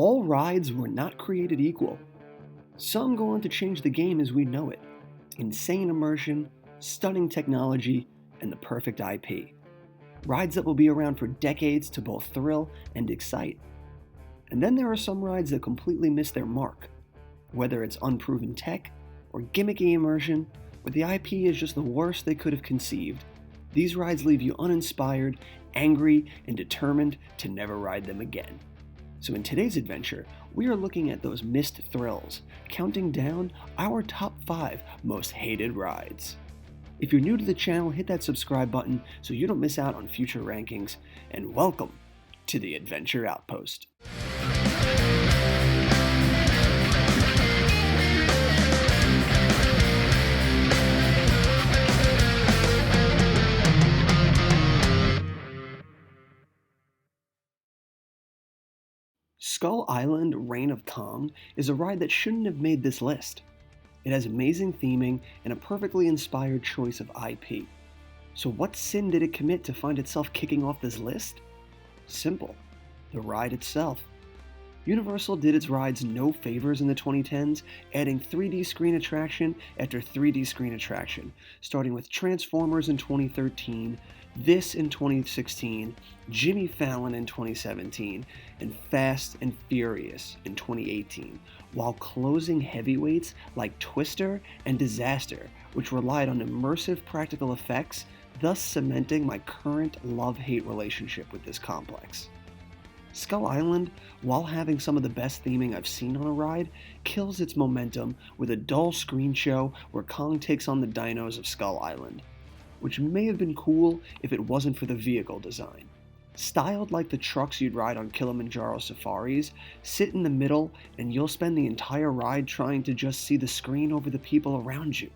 All rides were not created equal. Some go on to change the game as we know it. Insane immersion, stunning technology, and the perfect IP. Rides that will be around for decades to both thrill and excite. And then there are some rides that completely miss their mark. Whether it's unproven tech, or gimmicky immersion, or the IP is just the worst they could have conceived, these rides leave you uninspired, angry, and determined to never ride them again. So in today's adventure, we are looking at those missed thrills, counting down our top 5 most hated rides. If you're new to the channel, hit that subscribe button so you don't miss out on future rankings, and welcome to the Adventure Outpost. Skull Island Reign of Kong is a ride that shouldn't have made this list. It has amazing theming and a perfectly inspired choice of IP. So what sin did it commit to find itself kicking off this list? Simple. The ride itself. Universal did its rides no favors in the 2010s, adding 3D screen attraction after 3D screen attraction, starting with Transformers in 2013, this in 2016, Jimmy Fallon in 2017, and Fast and Furious in 2018, while closing heavyweights like Twister and Disaster, which relied on immersive practical effects, thus cementing my current love-hate relationship with this complex. Skull Island, while having some of the best theming I've seen on a ride, kills its momentum with a dull screen show where Kong takes on the dinos of Skull Island, which may have been cool if it wasn't for the vehicle design. Styled like the trucks you'd ride on Kilimanjaro safaris, sit in the middle and you'll spend the entire ride trying to just see the screen over the people around you.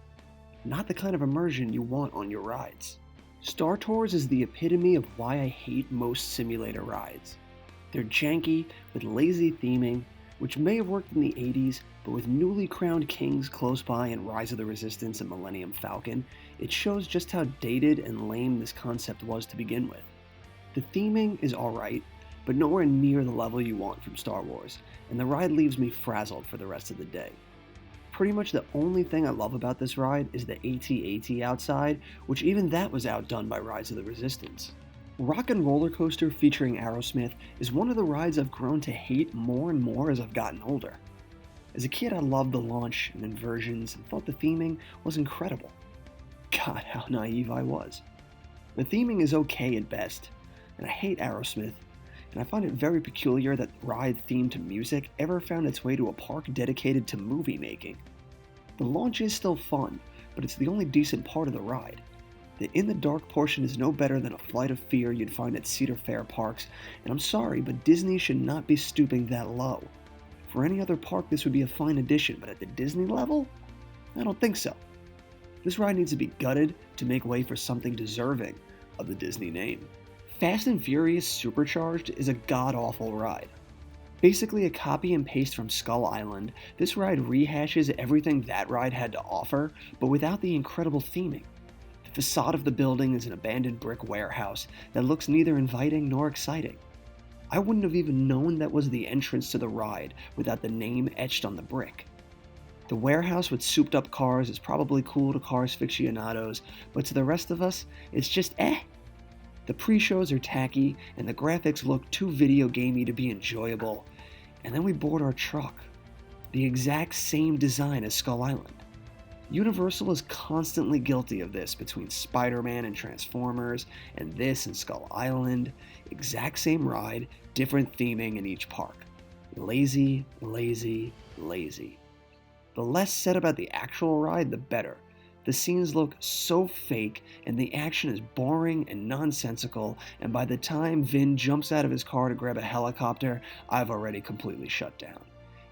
Not the kind of immersion you want on your rides. Star Tours is the epitome of why I hate most simulator rides. They're janky, with lazy theming, which may have worked in the 80s, but with newly crowned kings close by in Rise of the Resistance and Millennium Falcon, it shows just how dated and lame this concept was to begin with. The theming is alright, but nowhere near the level you want from Star Wars, and the ride leaves me frazzled for the rest of the day. Pretty much the only thing I love about this ride is the AT-AT outside, which even that was outdone by Rise of the Resistance. Rock and Roller Coaster featuring Aerosmith is one of the rides I've grown to hate more and more as I've gotten older. As a kid, I loved the launch and inversions and thought the theming was incredible. God, how naive I was. The theming is okay at best, and I hate Aerosmith, and I find it very peculiar that ride themed to music ever found its way to a park dedicated to movie making. The launch is still fun, but it's the only decent part of the ride. The In the Dark portion is no better than a Flight of Fear you'd find at Cedar Fair parks, and I'm sorry, but Disney should not be stooping that low. For any other park, this would be a fine addition, but at the Disney level? I don't think so. This ride needs to be gutted to make way for something deserving of the Disney name. Fast and Furious Supercharged is a god-awful ride. Basically a copy and paste from Skull Island, this ride rehashes everything that ride had to offer, but without the incredible theming. The facade of the building is an abandoned brick warehouse that looks neither inviting nor exciting. I wouldn't have even known that was the entrance to the ride without the name etched on the brick. The warehouse with souped up cars is probably cool to cars aficionados, but to the rest of us, it's just eh. The pre-shows are tacky, and the graphics look too video gamey to be enjoyable. And then we board our truck. The exact same design as Skull Island. Universal is constantly guilty of this between Spider-Man and Transformers, and this and Skull Island. Exact same ride, different theming in each park. Lazy, lazy, lazy. The less said about the actual ride, the better. The scenes look so fake, and the action is boring and nonsensical, and by the time Vin jumps out of his car to grab a helicopter, I've already completely shut down.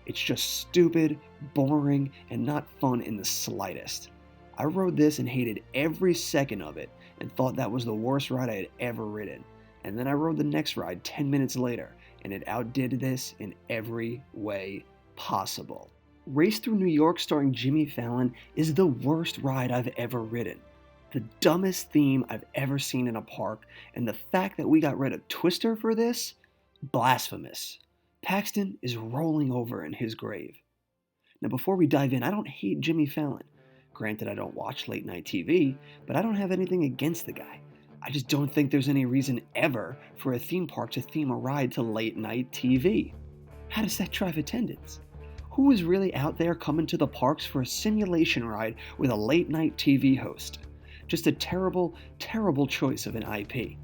It's just stupid, boring, and not fun in the slightest. I rode this and hated every second of it, and thought that was the worst ride I had ever ridden. And then I rode the next ride 10 minutes later, and it outdid this in every way possible. Race Through New York starring Jimmy Fallon is the worst ride I've ever ridden. The dumbest theme I've ever seen in a park, and the fact that we got rid of Twister for this? Blasphemous. Paxton is rolling over in his grave. Now, before we dive in, I don't hate Jimmy Fallon. Granted, I don't watch late night TV, but I don't have anything against the guy. I just don't think there's any reason ever for a theme park to theme a ride to late night TV. How does that drive attendance? Who is really out there coming to the parks for a simulation ride with a late night TV host? Just a terrible, terrible choice of an IP.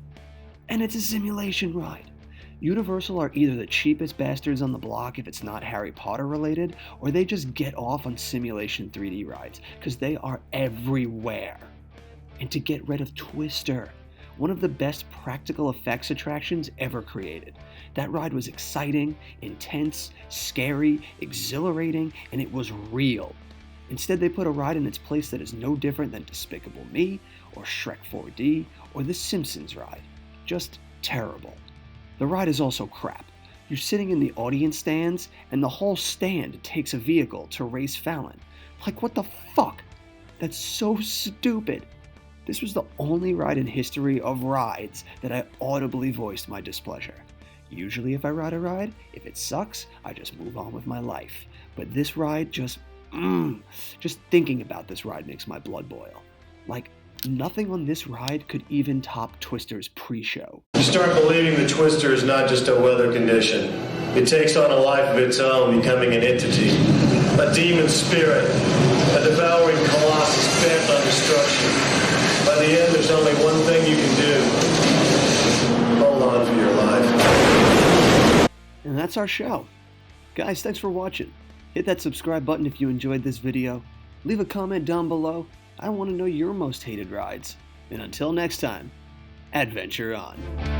And it's a simulation ride. Universal are either the cheapest bastards on the block if it's not Harry Potter related, or they just get off on simulation 3D rides, because they are everywhere. And to get rid of Twister, one of the best practical effects attractions ever created. That ride was exciting, intense, scary, exhilarating, and it was real. Instead, they put a ride in its place that is no different than Despicable Me, or Shrek 4D, or The Simpsons ride. Just terrible. The ride is also crap. You're sitting in the audience stands, and the whole stand takes a vehicle to race Fallon. Like, what the fuck? That's so stupid. This was the only ride in history of rides that I audibly voiced my displeasure. Usually if I ride a ride, if it sucks, I just move on with my life. But this ride just thinking about this ride makes my blood boil. Like, nothing on this ride could even top Twister's pre-show. You start believing the Twister is not just a weather condition. It takes on a life of its own, becoming an entity. A demon spirit. A devouring colossus bent on destruction. By the end, there's only one thing you can do. Hold on for your life. And that's our show. Guys, thanks for watching. Hit that subscribe button if you enjoyed this video. Leave a comment down below. I want to know your most hated rides. And until next time, adventure on.